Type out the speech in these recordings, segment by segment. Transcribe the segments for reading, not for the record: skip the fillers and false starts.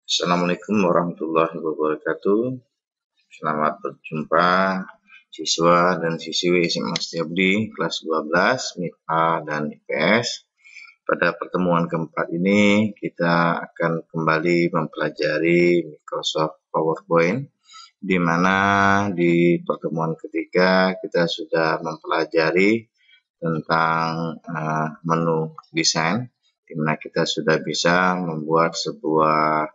Assalamualaikum warahmatullahi wabarakatuh. Selamat berjumpa siswa dan siswi SMA Setiabudi kelas 12 MIPA dan IPS. Pada pertemuan keempat ini kita akan kembali mempelajari Microsoft PowerPoint, di mana di pertemuan ketiga kita sudah mempelajari tentang menu desain, di mana kita sudah bisa membuat sebuah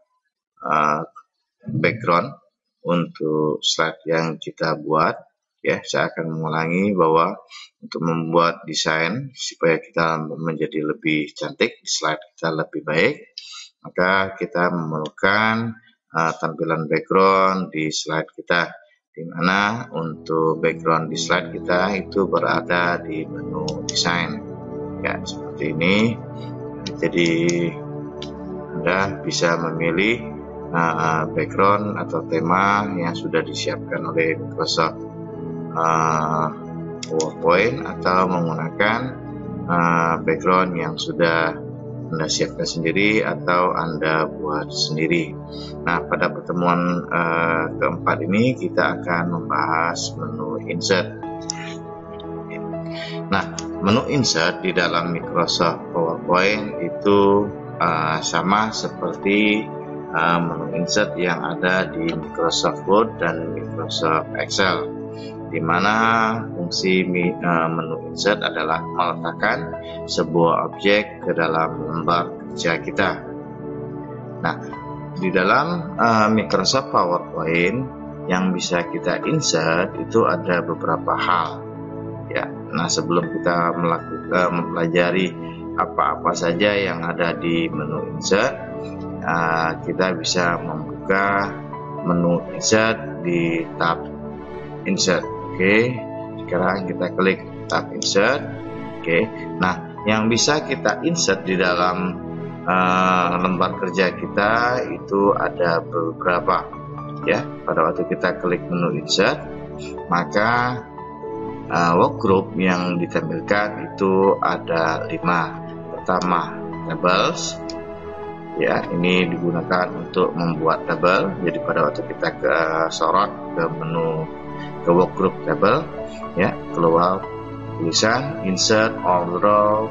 background untuk slide yang kita buat. Ya, saya akan mengulangi bahwa untuk membuat desain supaya kita menjadi lebih cantik, slide kita lebih baik, maka kita memerlukan tampilan background di slide kita, di mana untuk background di slide kita itu berada di menu desain. Ya, seperti ini. Jadi Anda bisa memilih background atau tema yang sudah disiapkan oleh Microsoft PowerPoint, atau menggunakan background yang sudah Anda siapkan sendiri atau Anda buat sendiri. Nah, pada pertemuan keempat ini kita akan membahas menu insert. Nah, menu insert di dalam Microsoft PowerPoint itu sama seperti menu insert yang ada di Microsoft Word dan Microsoft Excel, di mana fungsi menu insert adalah meletakkan sebuah objek ke dalam lembar kerja kita. Nah, di dalam Microsoft PowerPoint yang bisa kita insert itu ada beberapa hal. Ya, nah sebelum kita mempelajari apa-apa saja yang ada di menu insert, kita bisa membuka menu insert di tab insert. Oke, sekarang kita klik tab insert. Oke, nah yang bisa kita insert di dalam lembar kerja kita itu ada beberapa. Ya, pada waktu kita klik menu insert, maka workgroup yang ditampilkan itu ada 5. Pertama, tables. Ya, ini digunakan untuk membuat tabel. Jadi pada waktu kita sorot ke menu ke workgroup table, ya, keluar tulisan insert or draw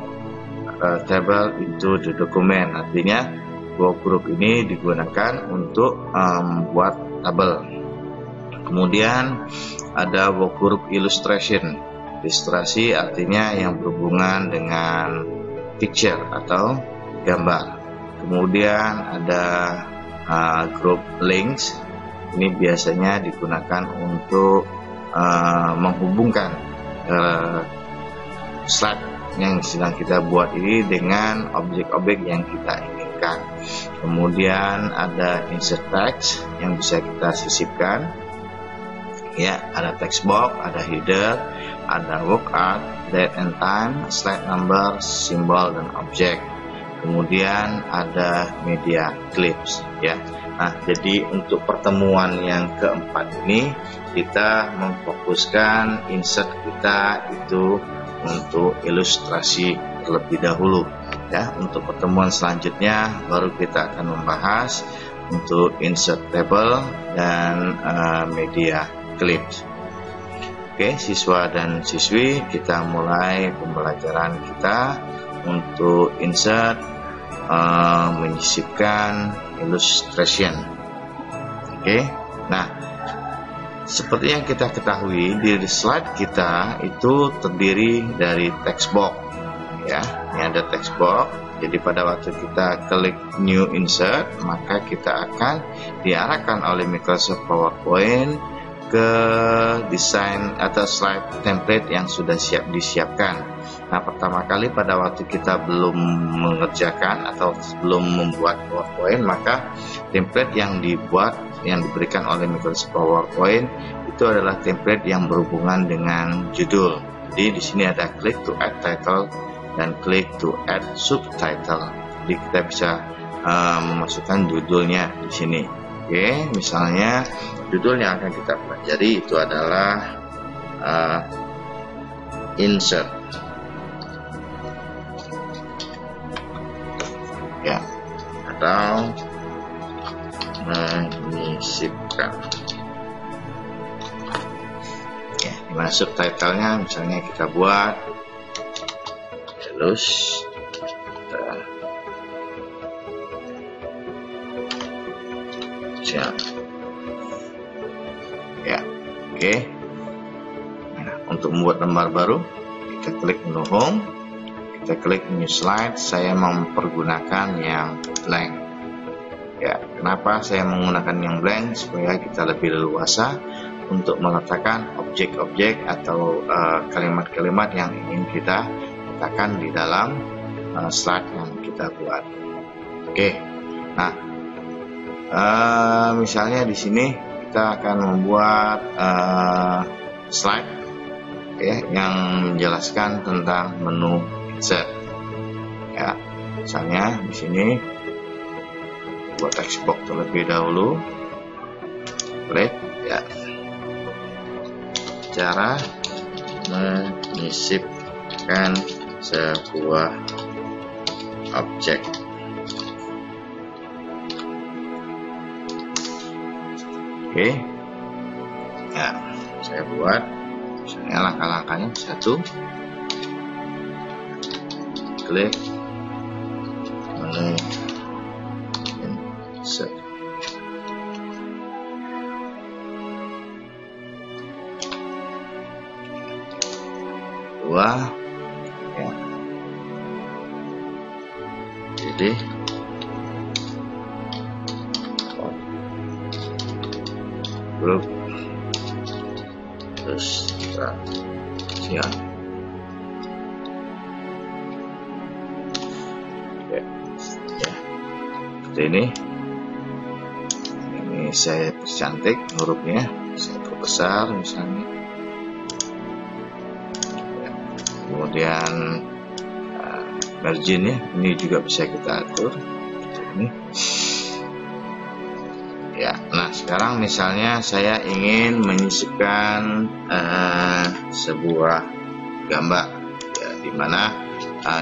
table into the document. Artinya workgroup ini digunakan untuk membuat tabel. Kemudian ada workgroup illustration. Ilustrasi artinya yang berhubungan dengan picture atau gambar. Kemudian ada group links. Ini biasanya digunakan untuk menghubungkan slide yang sedang kita buat ini dengan objek-objek yang kita inginkan. Kemudian ada insert text yang bisa kita sisipkan. Ya, ada text box, ada header, ada workout, date and time, slide number, simbol, dan objek. Kemudian ada media clips. Ya, nah jadi untuk pertemuan yang keempat ini kita memfokuskan insert kita itu untuk ilustrasi terlebih dahulu. Ya, untuk pertemuan selanjutnya baru kita akan membahas untuk insert table dan media clips. Oke, siswa dan siswi, kita mulai pembelajaran kita untuk insert, menyisipkan illustration. Oke, nah seperti yang kita ketahui, di slide kita itu terdiri dari text box. Ya, ini ada text box. Jadi pada waktu kita klik new insert, maka kita akan diarahkan oleh Microsoft PowerPoint ke desain atau slide template yang sudah disiapkan. Nah, pertama kali pada waktu kita belum mengerjakan atau belum membuat PowerPoint, maka template yang dibuat, yang diberikan oleh Microsoft PowerPoint itu adalah template yang berhubungan dengan judul. Jadi di sini ada click to add title dan click to add subtitle. Jadi kita bisa memasukkan judulnya di sini. Oke, misalnya judul yang akan kita pelajari itu adalah insert. Ya, atau menyisipkan. Ya, dimana subtitlenya misalnya kita buat halus, ya, oke. Nah, untuk membuat lembar baru, kita klik menu home, kita klik new slide. Saya mempergunakan yang blank. Ya, kenapa saya menggunakan yang blank? Supaya kita lebih leluasa untuk meletakkan objek-objek atau kalimat-kalimat yang ingin kita letakkan di dalam slide yang kita buat. Oke, nah misalnya di sini kita akan membuat slide ya, yang menjelaskan tentang menu insert. Ya, misalnya di sini buat text box terlebih dahulu. Klik ya. Cara menyisipkan sebuah objek. Oke, ya, saya buat misalnya langkah-langkahnya. 1, klik menu insert. 2, ya, pilih grup ilustrasian. Ya, seperti ini. Ini saya percantik hurufnya, saya perbesar misalnya. Ya, kemudian marginnya ini juga bisa kita atur. Ini. Ya, nah sekarang misalnya saya ingin menyisipkan sebuah gambar, ya, dimana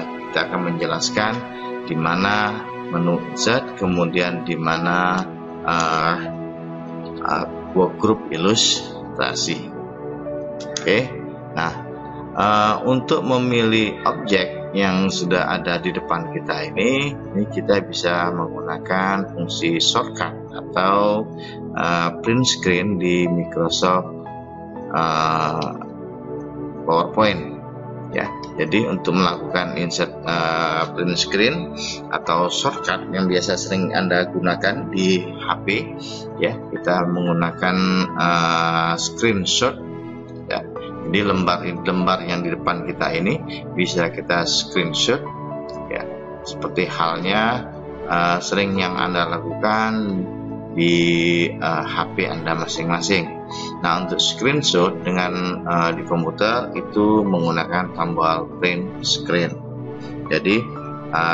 kita akan menjelaskan di mana menu insert, kemudian di mana grup ilustrasi. Oke, nah untuk memilih objek yang sudah ada di depan kita ini kita bisa menggunakan fungsi shortcut atau print screen di Microsoft PowerPoint. Ya, jadi untuk melakukan insert print screen atau shortcut yang biasa sering Anda gunakan di HP, ya, kita menggunakan screenshot. Ya, jadi lembar yang di depan kita ini bisa kita screenshot, ya, seperti halnya sering yang Anda lakukan di HP Anda masing-masing. Nah, untuk screenshot dengan di komputer itu menggunakan tombol print screen. Jadi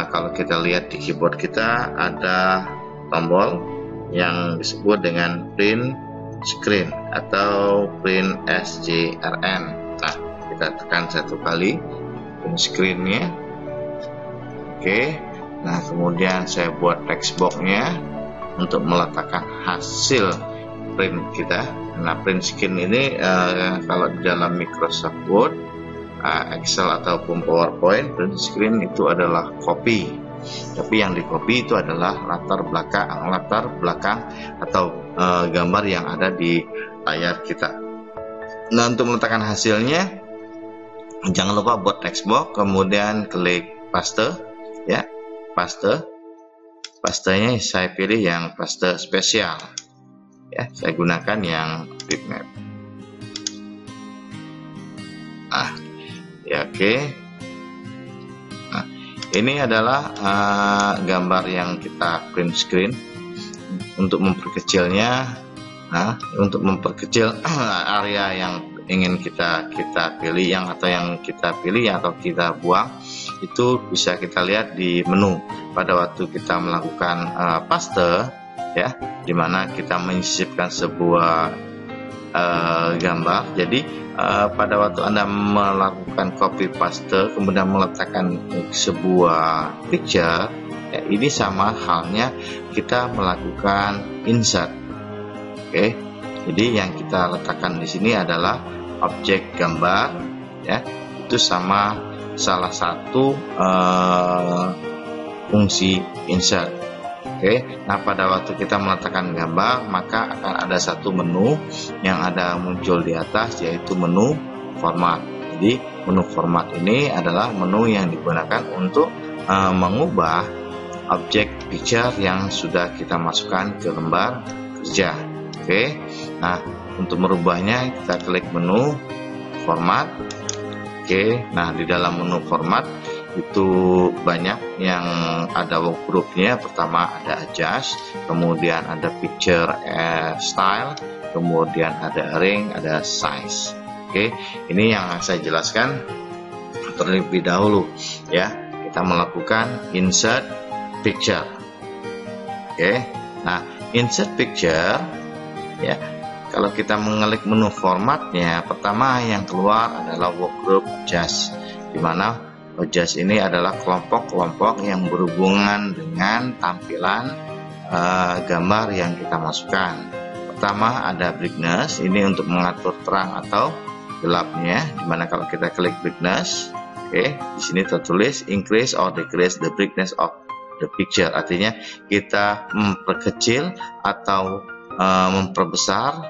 kalau kita lihat di keyboard kita ada tombol yang disebut dengan print screen atau print SCRN. Nah, kita tekan 1 kali print screen-nya. Oke, nah kemudian saya buat text box-nya untuk meletakkan hasil print kita. Nah, print screen ini kalau di dalam Microsoft Word, Excel ataupun PowerPoint, print screen itu adalah copy. Tapi yang di copy itu adalah latar belakang atau gambar yang ada di layar kita. Nah, untuk meletakkan hasilnya jangan lupa buat text box, kemudian klik paste, ya, pastenya saya pilih yang paste spesial, ya, saya gunakan yang bitmap. Nah, ya, oke. Nah, ini adalah gambar yang kita print screen. Untuk memperkecilnya, untuk memperkecil area yang ingin kita pilih, yang kita pilih atau kita buang, itu bisa kita lihat di menu pada waktu kita melakukan paste, ya, dimana kita menyisipkan sebuah gambar. Jadi pada waktu Anda melakukan copy paste kemudian meletakkan sebuah picture, ya, ini sama halnya kita melakukan insert. Oke, jadi yang kita letakkan di sini adalah objek gambar, ya, itu sama salah satu fungsi insert. Oke, nah pada waktu kita meletakkan gambar, maka akan ada satu menu yang ada muncul di atas, yaitu menu format. Jadi menu format ini adalah menu yang digunakan untuk mengubah objek picture yang sudah kita masukkan ke lembar kerja. Oke, nah untuk merubahnya kita klik menu format. Oke, nah di dalam menu format itu banyak yang ada workgroupnya. Pertama ada adjust, kemudian ada picture style, kemudian ada arrange, ada size. Oke, ini yang saya jelaskan terlebih dahulu, ya. Kita melakukan insert picture. Oke, nah insert picture, ya, kalau kita mengklik menu formatnya, pertama yang keluar adalah workgroup adjust, di mana adjust ini adalah kelompok-kelompok yang berhubungan dengan tampilan gambar yang kita masukkan. Pertama ada brightness, ini untuk mengatur terang atau gelapnya, dimana kalau kita klik brightness, oke, di sini tertulis increase or decrease the brightness of the picture, artinya kita memperkecil atau memperbesar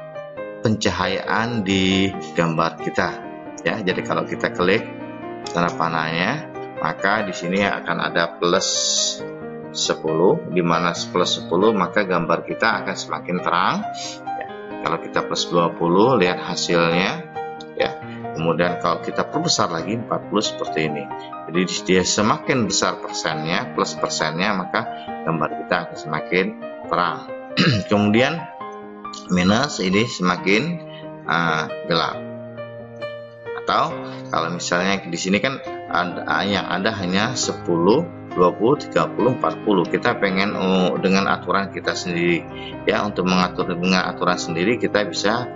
pencahayaan di gambar kita, ya. Jadi kalau kita klik tanda panahnya, maka di sini akan ada plus 10, di mana plus 10 maka gambar kita akan semakin terang, ya. Kalau kita plus 20, lihat hasilnya, ya. Kemudian kalau kita perbesar lagi 40 seperti ini, jadi dia semakin besar persennya, plus persennya, maka gambar kita akan semakin terang. Kemudian minus, ini semakin gelap. Atau kalau misalnya di sini kan yang ada hanya 10, 20, 30, 40. Kita pengen dengan aturan kita sendiri, ya. Untuk mengatur dengan aturan sendiri, kita bisa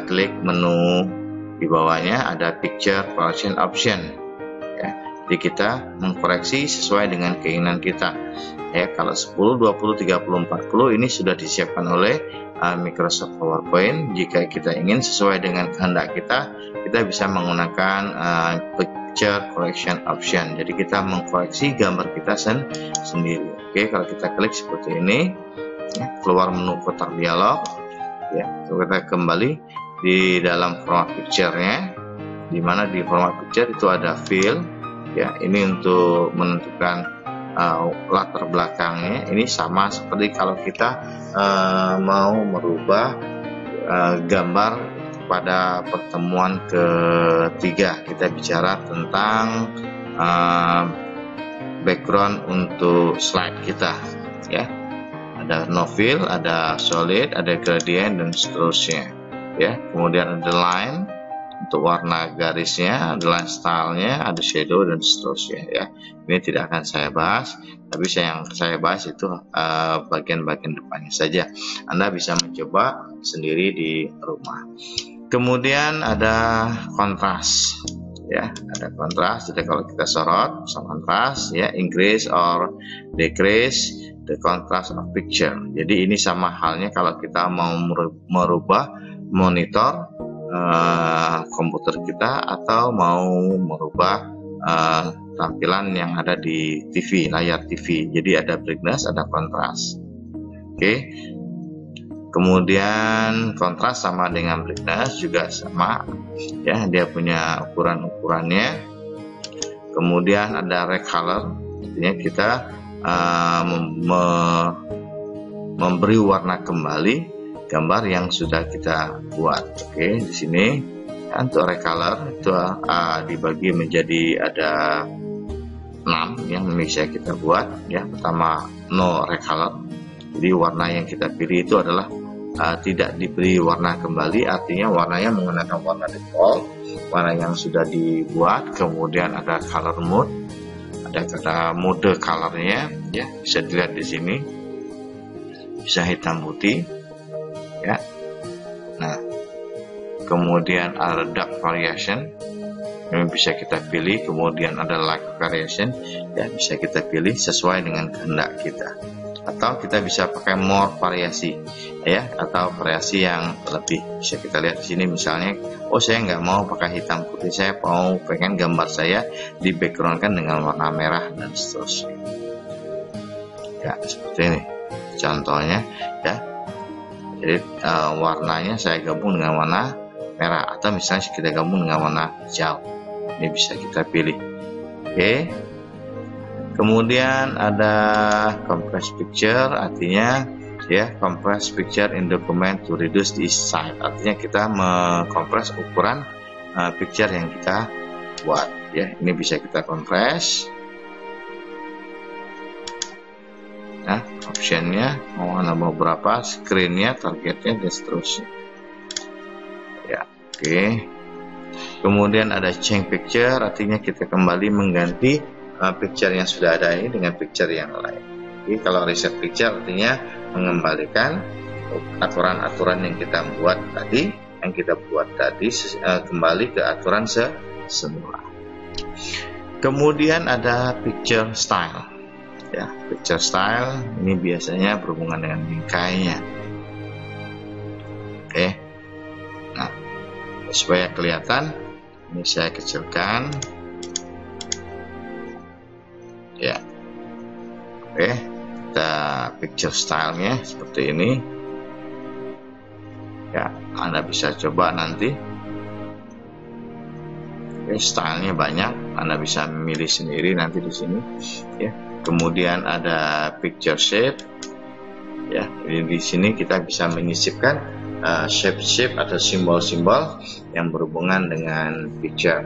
klik menu di bawahnya ada picture correction option, ya. Jadi kita mengkoreksi sesuai dengan keinginan kita, ya. Kalau 10, 20, 30, 40 ini sudah disiapkan oleh Microsoft PowerPoint. Jika kita ingin sesuai dengan kehendak kita bisa menggunakan picture correction option. Jadi kita mengkoreksi gambar kita sendiri. Oke, kalau kita klik seperti ini, ya, keluar menu kotak dialog, ya. Kita kembali di dalam format picture-nya, di mana di format picture itu ada fill, ya. Ini untuk menentukan latar belakangnya. Ini sama seperti kalau kita mau merubah gambar pada pertemuan ketiga, kita bicara tentang background untuk slide kita, ya. Ada no fill, ada solid, ada gradient, dan seterusnya, ya. Kemudian ada line untuk warna garisnya, ada line stylenya, ada shadow, dan seterusnya, ya. Ini tidak akan saya bahas, tapi yang saya bahas itu bagian-bagian depannya saja. Anda bisa mencoba sendiri di rumah. Kemudian ada kontras, ya. Ada kontras. Jadi kalau kita sorot kontras, ya, increase or decrease the contrast of picture. Jadi ini sama halnya kalau kita mau merubah monitor komputer kita, atau mau merubah tampilan yang ada di TV, layar TV. Jadi ada brightness, ada kontras. Oke. Kemudian kontras sama dengan brightness juga sama, ya, dia punya ukurannya. Kemudian ada recolor, artinya kita memberi warna kembali gambar yang sudah kita buat. Oke, di sini untuk recolor itu dibagi menjadi ada 6 yang bisa kita buat, ya. Pertama, no recolor, jadi warna yang kita pilih itu adalah tidak diberi warna kembali, artinya warnanya menggunakan warna default, warna yang sudah dibuat. Kemudian ada color mode, ada kata mode colornya, ya, bisa dilihat di sini, bisa hitam putih, ya. Nah, kemudian ada dark variation, yang bisa kita pilih. Kemudian ada light variation, ya, bisa kita pilih sesuai dengan kehendak kita. atau kita bisa pakai more variasi ya, atau variasi yang lebih. Bisa kita lihat di sini misalnya, oh saya nggak mau pakai hitam putih, saya pengen gambar saya di backgroundkan dengan warna merah dan seterusnya ya, seperti ini contohnya ya. Jadi warnanya saya gabung dengan warna merah, atau misalnya kita gabung dengan warna hijau, ini bisa kita pilih. Oke. Kemudian ada compress picture, artinya ya compress picture in document to reduce the size, artinya kita mengkompres ukuran picture yang kita buat ya. Ini bisa kita kompres. Nah, optionnya mau nambah berapa, screennya, targetnya, dan seterusnya ya. Oke. Kemudian ada change picture, artinya kita kembali mengganti picture yang sudah ada ini dengan picture yang lain. Jadi kalau reset picture artinya mengembalikan aturan-aturan yang kita buat tadi, kembali ke aturan semula. Kemudian ada picture style ya. Picture style ini biasanya berhubungan dengan bingkainya. Oke. Nah, supaya kelihatan, ini saya kecilkan ya. Oke, kita picture stylenya seperti ini ya. Anda bisa coba nanti. Oke, stylenya banyak, Anda bisa memilih sendiri nanti di sini ya. Kemudian ada picture shape ya. Di sini kita bisa menyisipkan shape atau simbol-simbol yang berhubungan dengan picture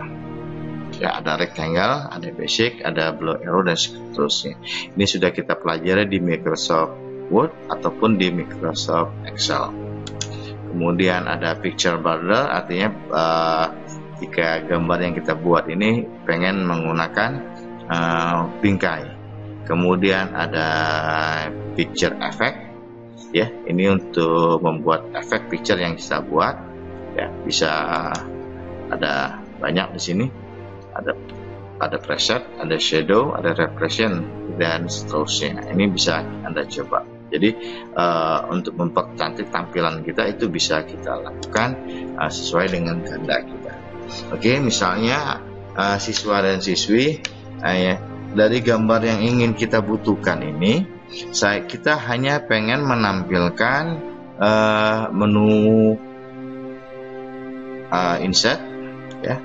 ya. Ada rectangle, ada basic, ada blow arrow, dan seterusnya. Ini sudah kita pelajari di Microsoft Word ataupun di Microsoft Excel. Kemudian ada picture border, artinya jika gambar yang kita buat ini pengen menggunakan bingkai. Kemudian ada picture effect ya, ini untuk membuat efek picture yang kita buat ya. Bisa ada banyak di sini. Ada preset, ada shadow, ada repression, dan seterusnya. Ini bisa Anda coba. Jadi untuk mempercantik tampilan kita itu bisa kita lakukan sesuai dengan kehendak kita. Oke, misalnya siswa dan siswi dari gambar yang ingin kita butuhkan ini, kita hanya pengen menampilkan menu insert ya,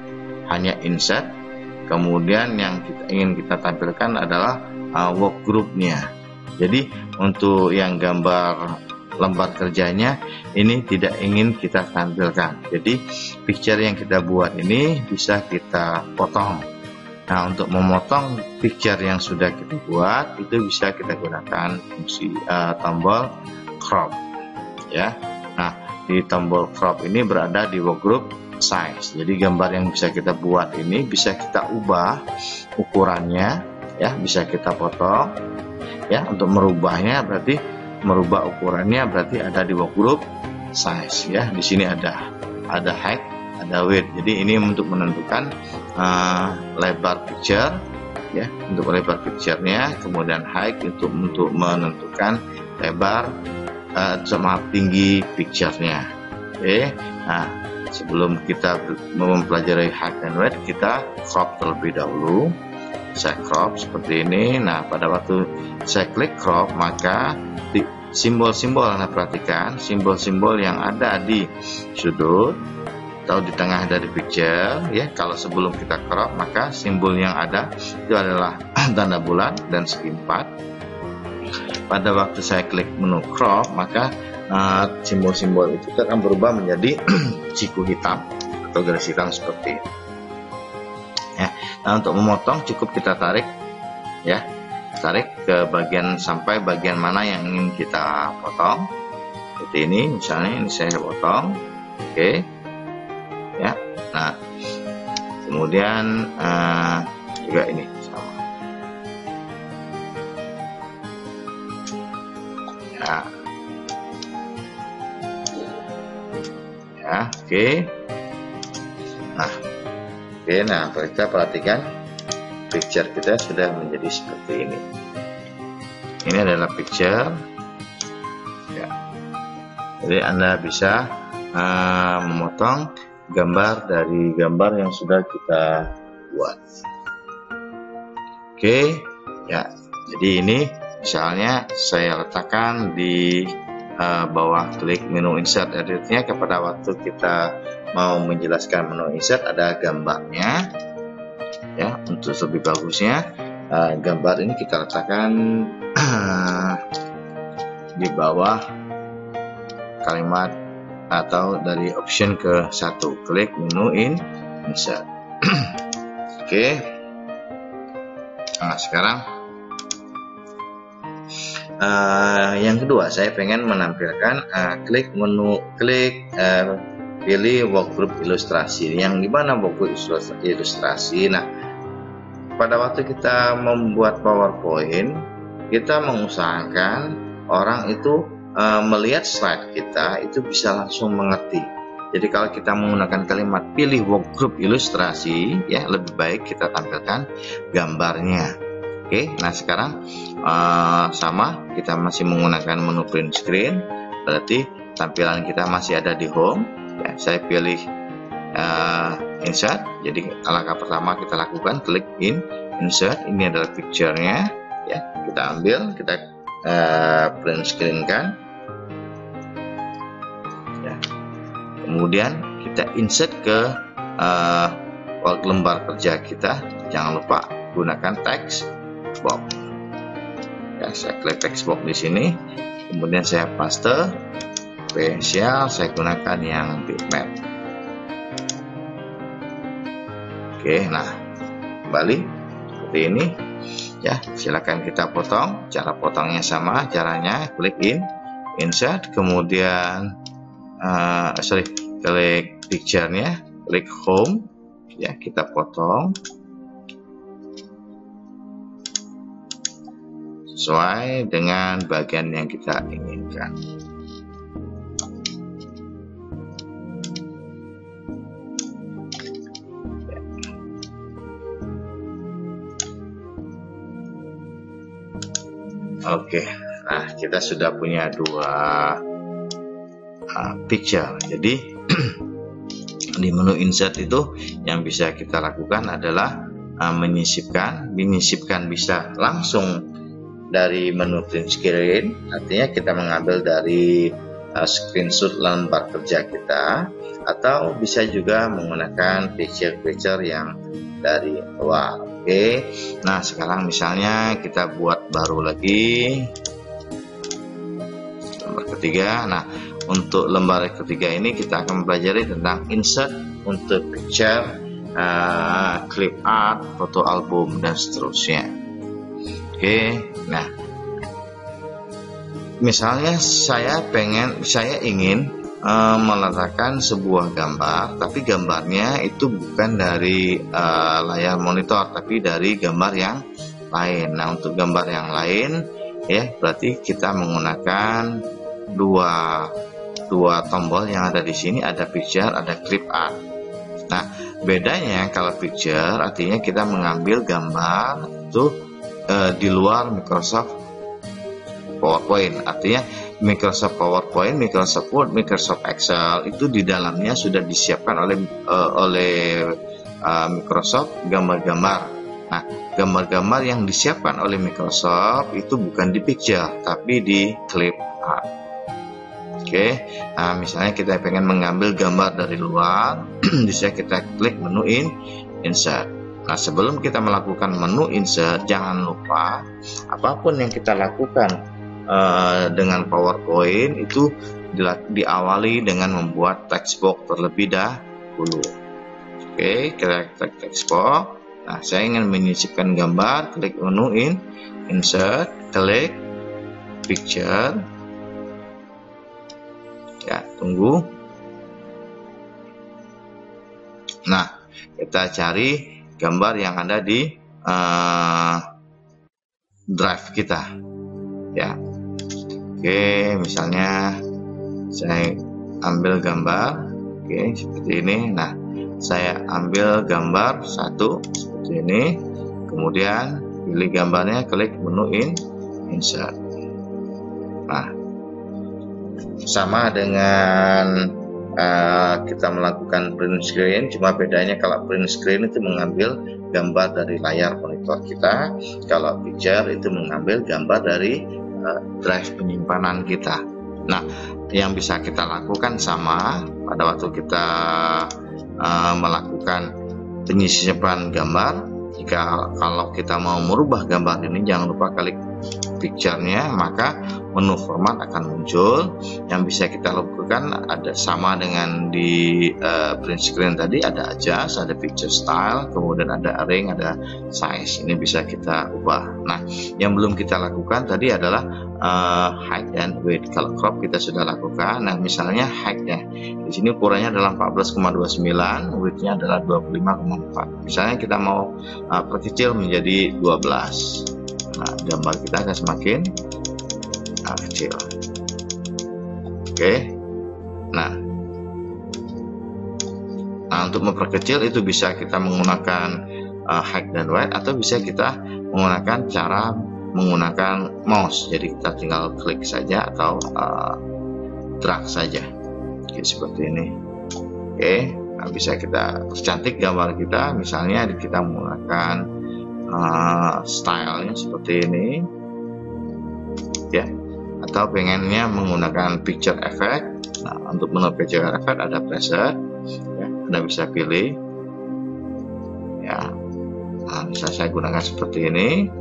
hanya insert. Kemudian yang ingin kita tampilkan adalah work group-nya. Jadi untuk yang gambar lembar kerjanya ini tidak ingin kita tampilkan. Jadi picture yang kita buat ini bisa kita potong. Nah, untuk memotong picture yang sudah kita buat itu bisa kita gunakan fungsi tombol crop ya. Nah, di tombol crop ini berada di work group size. Jadi gambar yang bisa kita buat ini bisa kita ubah ukurannya ya, bisa kita potong ya. Untuk merubahnya berarti merubah ukurannya berarti ada di work group size ya. Di sini ada height, ada width. Jadi ini untuk menentukan lebar picture ya, untuk lebar picture-nya. Kemudian height untuk menentukan lebar sama tinggi picture-nya. Oke. Nah, sebelum kita mempelajari height and width, kita crop terlebih dahulu. Saya crop seperti ini. Nah, pada waktu saya klik crop, maka simbol-simbol, Anda perhatikan simbol-simbol yang ada di sudut atau di tengah dari picture ya. Kalau sebelum kita crop, maka simbol yang ada itu adalah tanda bulat dan segi 4. Pada waktu saya klik menu crop, maka simbol-simbol itu akan berubah menjadi siku hitam atau garis hitam seperti ini ya. Nah, untuk memotong cukup kita tarik ya, tarik ke bagian sampai bagian mana yang ingin kita potong. Seperti ini misalnya, ini saya potong. Oke ya. Nah, kemudian juga ini sama ya. Oke. Nah, kita perhatikan picture kita sudah menjadi seperti ini. Ini adalah picture ya. Jadi Anda bisa memotong gambar dari gambar yang sudah kita buat. Oke ya, jadi ini misalnya saya letakkan di bawah klik menu insert. Artinya kepada waktu kita mau menjelaskan menu insert ada gambarnya ya. Untuk lebih bagusnya gambar ini kita letakkan di bawah kalimat atau dari option ke 1, klik menu insert. Oke. Nah, sekarang yang kedua, saya pengen menampilkan pilih workgroup ilustrasi. Yang dimana workgroup ilustrasi? Nah, pada waktu kita membuat PowerPoint, kita mengusahakan orang itu melihat slide kita itu bisa langsung mengerti. Jadi kalau kita menggunakan kalimat pilih workgroup ilustrasi, ya lebih baik kita tampilkan gambarnya. Oke, nah sekarang sama, kita masih menggunakan menu print screen, berarti tampilan kita masih ada di home. Ya, saya pilih insert. Jadi langkah pertama kita lakukan klik insert. Ini adalah picture-nya. Ya, kita ambil, kita print screen kan. Ya. Kemudian kita insert ke lembar kerja kita. Jangan lupa gunakan text box. Ya, saya klik text box di sini. Kemudian saya paste. Spesial saya gunakan yang bitmap. Oke, nah kembali seperti ini. Ya, silakan kita potong. Cara potongnya sama, caranya klik insert, kemudian klik picture-nya, klik home, ya kita potong sesuai dengan bagian yang kita inginkan. Oke, nah kita sudah punya dua picture. Jadi di menu insert itu yang bisa kita lakukan adalah menyisipkan bisa langsung dari menu print screen, artinya kita mengambil dari screenshot lembar kerja kita, atau bisa juga menggunakan picture yang dari luar. Oke, nah sekarang misalnya kita buat baru lagi lembar ketiga. Nah, untuk lembar ketiga ini kita akan mempelajari tentang insert untuk picture, clip art, foto album, dan seterusnya. Oke, nah misalnya saya ingin meletakkan sebuah gambar, tapi gambarnya itu bukan dari layar monitor, tapi dari gambar yang lain. Nah, untuk gambar yang lain, ya berarti kita menggunakan dua tombol yang ada di sini, ada picture, ada clip art. Nah, bedanya kalau picture artinya kita mengambil gambar itu di luar Microsoft PowerPoint, artinya Microsoft PowerPoint, Microsoft Word, Microsoft Excel itu di dalamnya sudah disiapkan oleh Microsoft gambar-gambar. Nah, gambar-gambar yang disiapkan oleh Microsoft itu bukan di picture tapi di clip art. Oke, nah misalnya kita pengen mengambil gambar dari luar, bisa kita klik menu insert. Nah, sebelum kita melakukan menu insert, jangan lupa apapun yang kita lakukan dengan PowerPoint itu diawali dengan membuat text box terlebih dahulu. Oke, kita klik text box. Nah, saya ingin menyisipkan gambar, klik menu insert, klik picture. Ya, tunggu. Nah, kita cari gambar yang ada di drive kita. Ya. Oke, misalnya saya ambil gambar, oke seperti ini. Nah, saya ambil gambar satu seperti ini, kemudian pilih gambarnya, klik menu insert. Nah, sama dengan kita melakukan print screen, cuma bedanya kalau print screen itu mengambil gambar dari layar monitor kita, kalau picture itu mengambil gambar dari drive penyimpanan kita. Nah, yang bisa kita lakukan sama pada waktu kita melakukan penyisipan gambar. Kalau kita mau merubah gambar ini, jangan lupa klik picture-nya, maka menu format akan muncul. Yang bisa kita lakukan ada sama dengan di print screen tadi, ada adjust, ada picture style, kemudian ada arrange, ada size. Ini bisa kita ubah. Nah, yang belum kita lakukan tadi adalah height dan width. Kalau crop kita sudah lakukan. Nah, misalnya height-nya di sini ukurannya adalah 14,29, width-nya adalah 25,4. Misalnya kita mau perkecil menjadi 12. Nah, gambar kita akan semakin kecil. Oke. Nah, untuk memperkecil itu bisa kita menggunakan height dan width, atau bisa kita menggunakan cara menggunakan mouse. Jadi kita tinggal klik saja atau drag saja. Oke, seperti ini. Oke, nah, bisa kita percantik gambar kita. Misalnya kita menggunakan stylenya seperti ini, ya. Atau pengennya menggunakan picture effect. Nah, untuk menu picture effect ada preset, ya. Anda bisa pilih, ya. Nah, bisa saya gunakan seperti ini,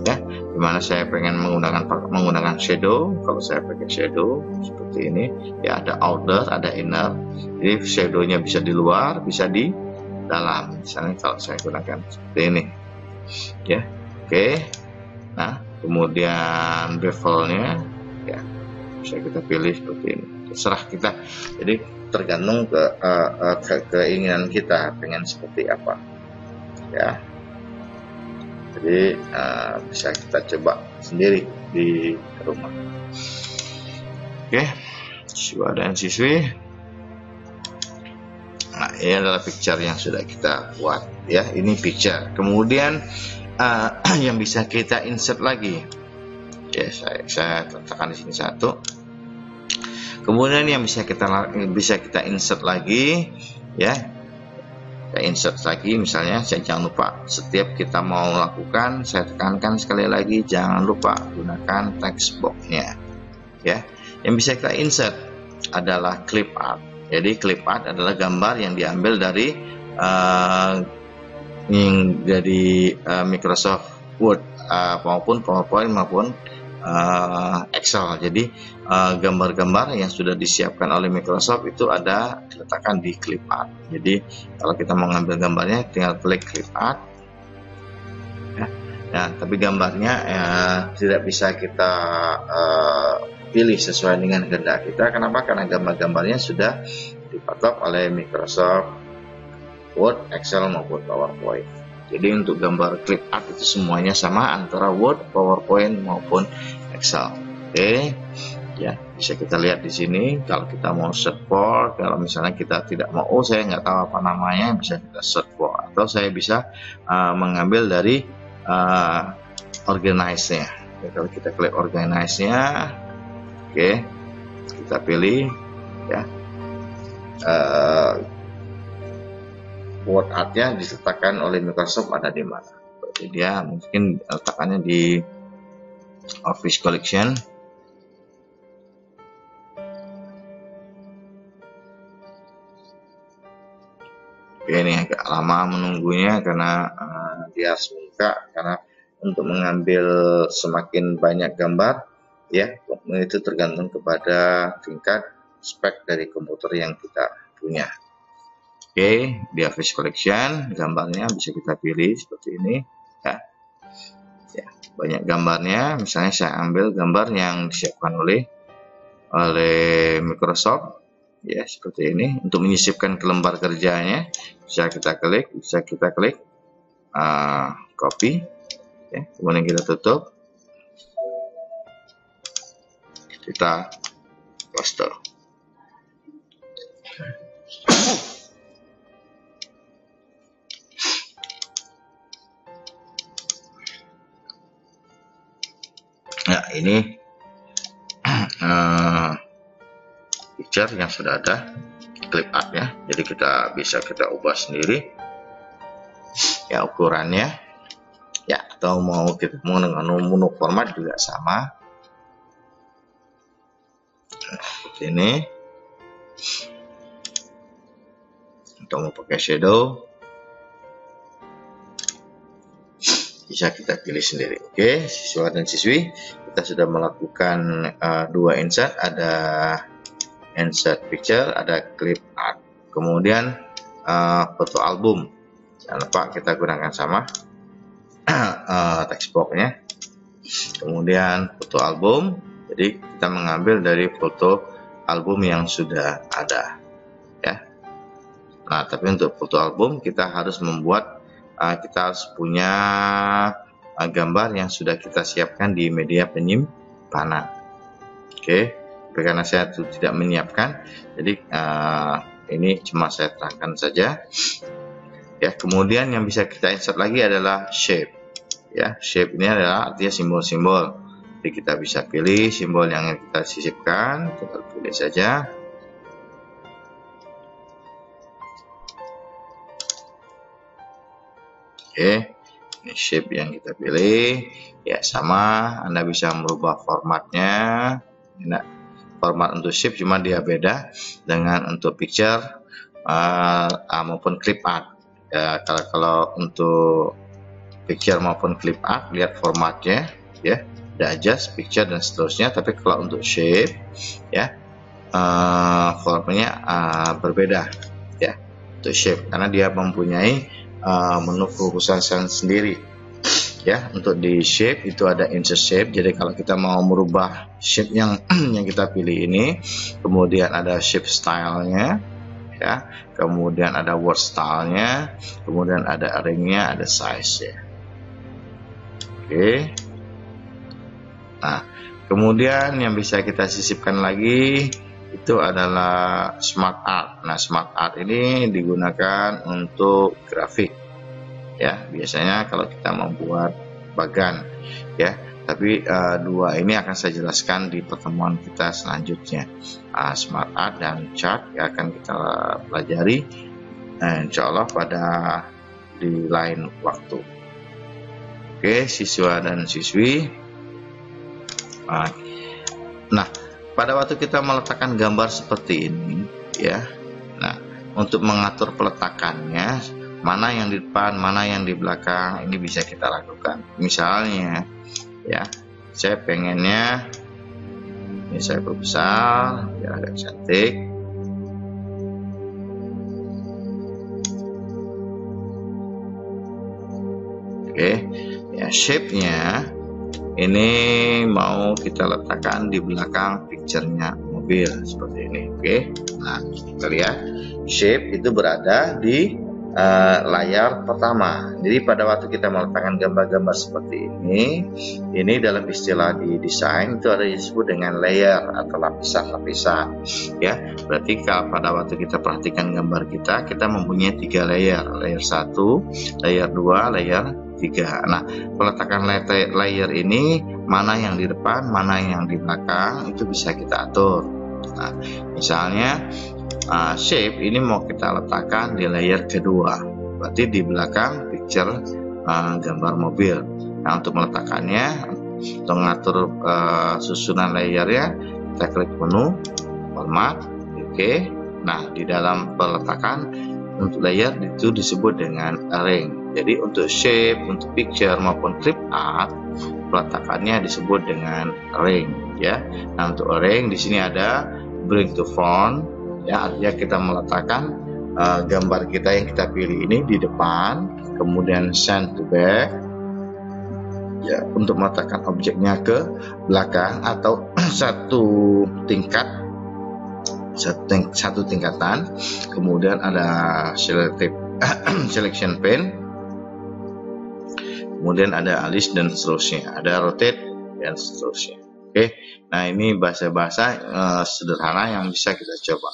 ya. Dimana saya pengen menggunakan shadow. Kalau saya pakai shadow seperti ini, ya, ada outer, ada inner. Jadi shadownya bisa di luar, bisa di dalam. Misalnya kalau saya gunakan seperti ini, ya. Oke. Nah, kemudian bevelnya, ya, bisa kita pilih seperti ini. Terserah kita. Jadi tergantung keinginan kita pengen seperti apa, ya. Jadi bisa kita coba sendiri di rumah. Oke, siswa dan siswi. Nah, ini adalah picture yang sudah kita buat, ya. Ini picture. Kemudian yang bisa kita insert lagi, ya, saya letakkan di sini satu. Kemudian yang bisa kita insert lagi, ya. Saya insert lagi, misalnya saya jangan lupa setiap kita mau lakukan, saya tekankan sekali lagi, jangan lupa gunakan text box-nya, ya. Yang bisa kita insert adalah clip art. Jadi clip art adalah gambar yang diambil dari Microsoft Word maupun PowerPoint maupun Excel. Jadi gambar-gambar yang sudah disiapkan oleh Microsoft itu ada diletakkan di clip art. Jadi kalau kita mau ngambil gambarnya tinggal klik clip art, ya. Nah, tapi gambarnya tidak bisa kita pilih sesuai dengan kehendak kita. Kenapa? Karena gambar-gambarnya sudah dipatok oleh Microsoft Word, Excel maupun PowerPoint. Jadi untuk gambar clip art itu semuanya sama antara Word, PowerPoint maupun Excel. Oke, ya, bisa kita lihat di sini. Kalau kita mau search for, kalau misalnya kita tidak mau, saya nggak tahu apa namanya, bisa kita search for, atau saya bisa mengambil dari organize-nya. Oke, kalau kita klik organize-nya, oke, kita pilih, ya. Word art-nya diletakkan oleh Microsoft ada di mana? Berarti dia mungkin letakkannya di Office Collection. Oke, ini agak lama menunggunya karena dia harus buka, karena untuk mengambil semakin banyak gambar, ya, itu tergantung kepada tingkat spek dari komputer yang kita punya. Oke, di Office Collection gambarnya bisa kita pilih seperti ini, ya. Ya, banyak gambarnya. Misalnya saya ambil gambar yang disiapkan oleh Microsoft, ya, seperti ini. Untuk menyisipkan ke lembar kerjanya bisa kita klik copy, ya. Kemudian kita tutup, kita paste. Ya, Ya, ini picture yang sudah ada clip art ya. Jadi kita bisa ubah sendiri ya ukurannya ya, atau mau kita mau dengan menu format juga sama. Seperti ini. Atau mau pakai shadow, bisa kita pilih sendiri. Oke, siswa dan siswi, kita sudah melakukan dua insert, ada insert picture, ada clip art, kemudian foto album. Jangan lupa kita gunakan sama text boxnya. Kemudian foto album, jadi kita mengambil dari foto album yang sudah ada ya. Nah, tapi untuk foto album kita harus membuat, kita harus punya gambar yang sudah kita siapkan di media penyimpanan. Oke, karena saya tidak menyiapkan, jadi ini cuma saya terangkan saja ya. Kemudian yang bisa kita insert lagi adalah shape ya. Shape ini adalah artinya simbol-simbol, jadi kita bisa pilih simbol yang kita sisipkan, kita pilih saja. Oke, ini shape yang kita pilih ya, sama Anda bisa merubah formatnya. Nah, format untuk shape cuma dia beda dengan untuk picture maupun clip art ya. Kalau untuk picture maupun clip art, lihat formatnya ya, ada adjust, picture dan seterusnya. Tapi kalau untuk shape ya, formatnya berbeda ya untuk shape, karena dia mempunyai menu kekhususan sendiri ya. Untuk di shape itu ada insert shape, jadi kalau kita mau merubah shape yang kita pilih ini, kemudian ada shape stylenya ya, kemudian ada word stylenya, kemudian ada arrangnya, ada size ya. Oke, nah kemudian yang bisa kita sisipkan lagi itu adalah smart art. Nah, smart art ini digunakan untuk grafik ya, biasanya kalau kita membuat bagan ya. Tapi dua ini akan saya jelaskan di pertemuan kita selanjutnya. Smart art dan chart ya, akan kita pelajari insya Allah pada di lain waktu. Oke, siswa dan siswi, nah pada waktu kita meletakkan gambar seperti ini ya, nah untuk mengatur peletakannya, mana yang di depan, mana yang di belakang, ini bisa kita lakukan. Misalnya ya, saya pengennya ini saya perbesar biar agak cantik. Oke ya, shape-nya ini mau kita letakkan di belakang picture-nya mobil seperti ini. Oke, nah kita lihat shape itu berada di layar pertama. Jadi pada waktu kita meletakkan gambar-gambar seperti ini dalam istilah di desain itu ada disebut dengan layer atau lapisan-lapisan ya. Berarti kalau pada waktu kita perhatikan gambar kita mempunyai 3 layer, layer 1, layer 2, layer 3. Nah, peletakan layer ini mana yang di depan, mana yang di belakang, itu bisa kita atur. Nah, misalnya shape ini mau kita letakkan di layer kedua, berarti di belakang picture gambar mobil. Nah, untuk meletakkannya, untuk mengatur susunan layernya, kita klik menu format. Oke. Nah, di dalam peletakan untuk layer itu disebut dengan arrange. Jadi untuk shape, untuk picture maupun clip art, peletakannya disebut dengan arrange ya. Nah, untuk arrange di sini ada bring to front ya, artinya kita meletakkan gambar kita yang kita pilih ini di depan, kemudian send to back ya, untuk meletakkan objeknya ke belakang atau satu tingkatan. Kemudian ada selection pen, kemudian ada alis dan seterusnya, ada rotate dan seterusnya. Oke, nah ini bahasa-bahasa sederhana yang bisa kita coba.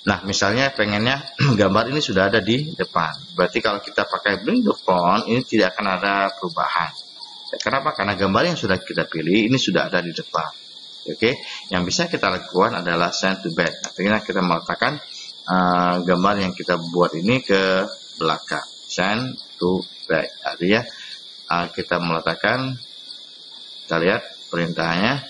Nah, misalnya pengennya gambar ini sudah ada di depan, berarti kalau kita pakai bring to front ini tidak akan ada perubahan Kenapa? Karena gambar yang sudah kita pilih ini sudah ada di depan. Oke, yang bisa kita lakukan adalah send to back. Artinya kita meletakkan gambar yang kita buat ini ke belakang. Send to back. Artinya kita meletakkan, kita lihat perintahnya,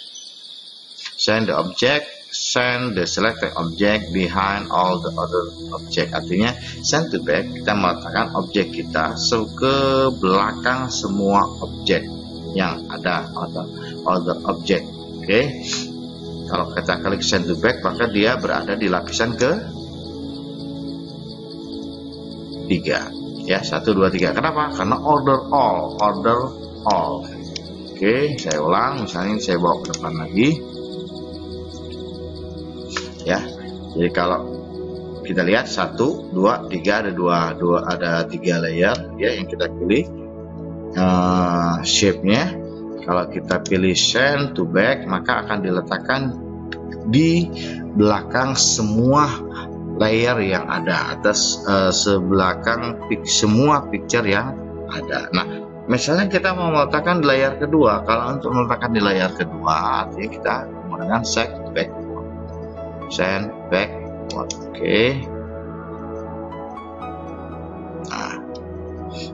send the object, send the selected object behind all the other object. Artinya send to back, kita meletakkan objek kita ke belakang semua objek yang ada, atau other object. Oke, kalau kita klik send to back, maka dia berada di lapisan ke 3 ya, 1 2 3. Kenapa? Karena order all. Oke, saya ulang, misalnya saya bawa ke depan lagi ya. Jadi kalau kita lihat 1 2 3 ada 3 layer ya yang kita pilih shape-nya. Kalau kita pilih send to back, maka akan diletakkan di belakang semua layer yang ada, atas sebelakang semua picture yang ada. Nah, misalnya kita mau meletakkan di layar kedua. Kalau untuk meletakkan di layar kedua, artinya kita menggunakan send backward. Oke. Nah,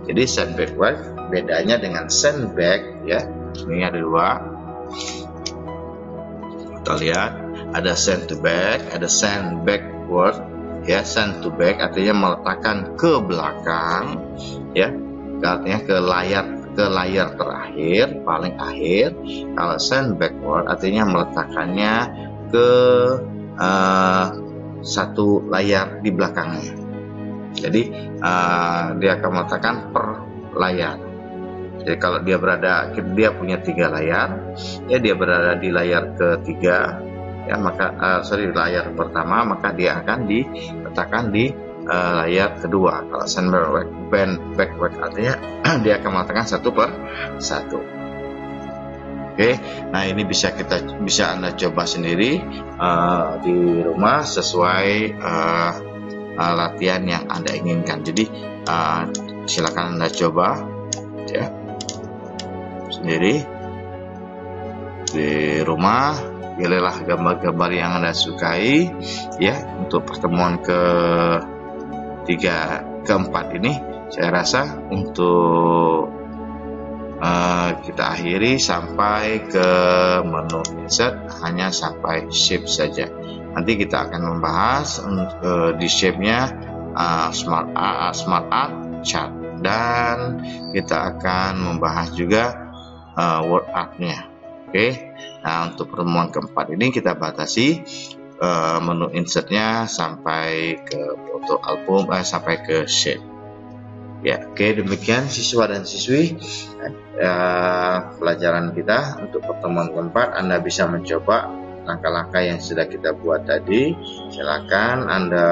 jadi send backward bedanya dengan send back ya. Ini ada 2. Kita lihat, ada send to back, ada send backward ya. Send to back artinya meletakkan ke belakang ya, artinya ke layar terakhir, paling akhir. Kalau send backward artinya meletakkannya ke satu layar di belakangnya. Jadi dia akan meletakkan per layar. Jadi kalau dia punya 3 layar ya, dia berada di layar ketiga ya, maka layar pertama, maka dia akan diletakkan di layar kedua. Kalau send backward artinya dia akan meletakkan 1 per 1. Oke, nah ini bisa Anda coba sendiri di rumah sesuai latihan yang Anda inginkan. Jadi silakan Anda coba ya sendiri di rumah. Pilihlah gambar-gambar yang Anda sukai ya. Untuk pertemuan keempat ini saya rasa untuk kita akhiri sampai ke menu insert, hanya sampai shape saja. Nanti kita akan membahas di shape-nya smart art chart, dan kita akan membahas juga word art-nya. Oke, nah untuk pertemuan keempat ini kita batasi menu insertnya sampai ke foto album, sampai ke shape. Ya, oke, demikian siswa dan siswi pelajaran kita untuk pertemuan keempat. Anda bisa mencoba langkah-langkah yang sudah kita buat tadi. Silakan Anda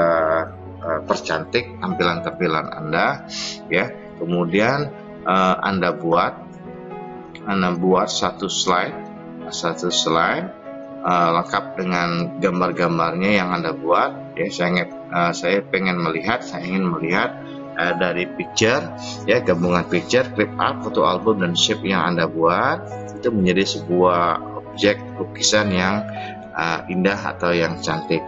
percantik tampilan-tampilan Anda ya. Kemudian Anda buat satu slide lengkap dengan gambar-gambarnya yang Anda buat ya. Saya ingin melihat dari picture ya, gabungan picture, clip art, foto album, dan shape yang Anda buat itu menjadi sebuah objek lukisan yang indah atau yang cantik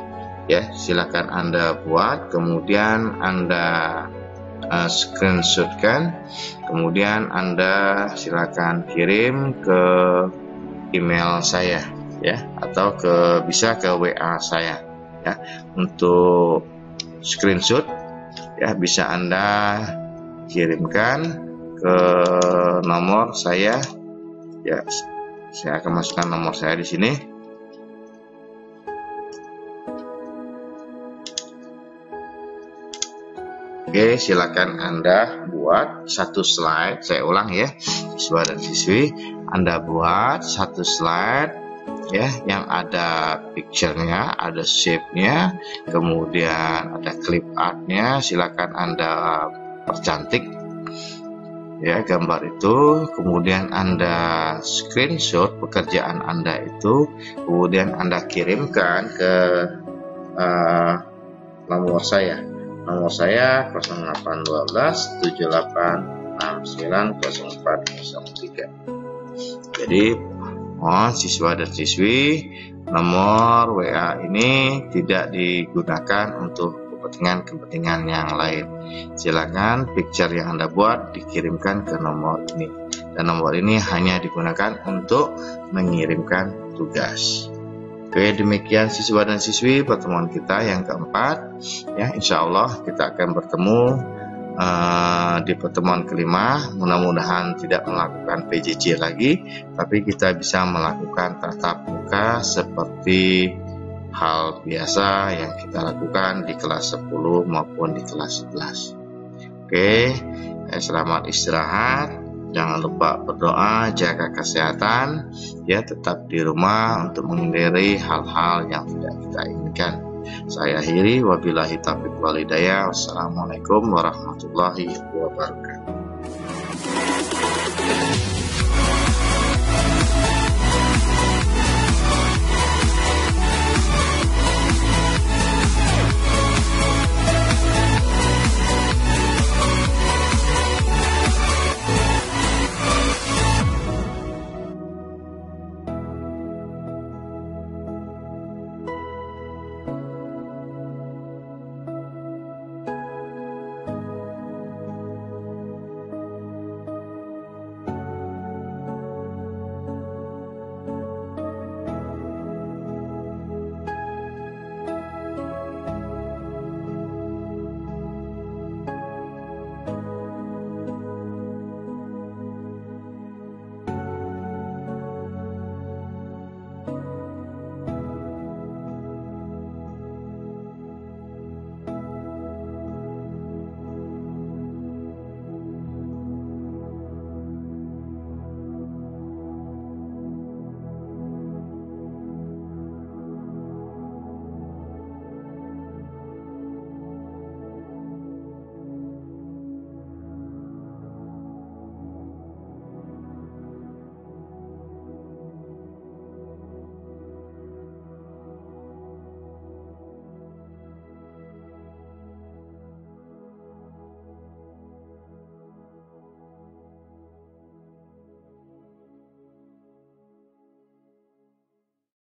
ya. Silakan Anda buat, kemudian Anda screenshotkan, kemudian Anda silakan kirim ke email saya ya, atau bisa ke WA saya ya. Untuk screenshot ya bisa Anda kirimkan ke nomor saya ya. Saya akan masukkan nomor saya di sini. Oke, silakan Anda buat satu slide. Saya ulang ya, siswa dan siswi, Anda buat satu slide ya, yang ada picture-nya, ada shape-nya, kemudian ada clip art-nya. Silakan Anda percantik ya gambar itu, kemudian Anda screenshot pekerjaan Anda itu, kemudian Anda kirimkan ke nomor saya. Nomor saya 0812 7869 0403. Jadi siswa dan siswi, nomor WA ini tidak digunakan untuk kepentingan yang lain. Silakan picture yang Anda buat dikirimkan ke nomor ini, dan nomor ini hanya digunakan untuk mengirimkan tugas. Oke, demikian siswa dan siswi pertemuan kita yang keempat. Ya, insya Allah kita akan bertemu di pertemuan kelima. Mudah-mudahan tidak melakukan PJJ lagi, tapi kita bisa melakukan tatap muka seperti hal biasa yang kita lakukan di kelas 10 maupun di kelas 11. Oke, selamat istirahat. Jangan lupa berdoa, jaga kesehatan, ya, tetap di rumah untuk menghindari hal-hal yang tidak kita inginkan. Saya akhiri, wabillahi taufiq wal hidayah. Wassalamualaikum warahmatullahi wabarakatuh.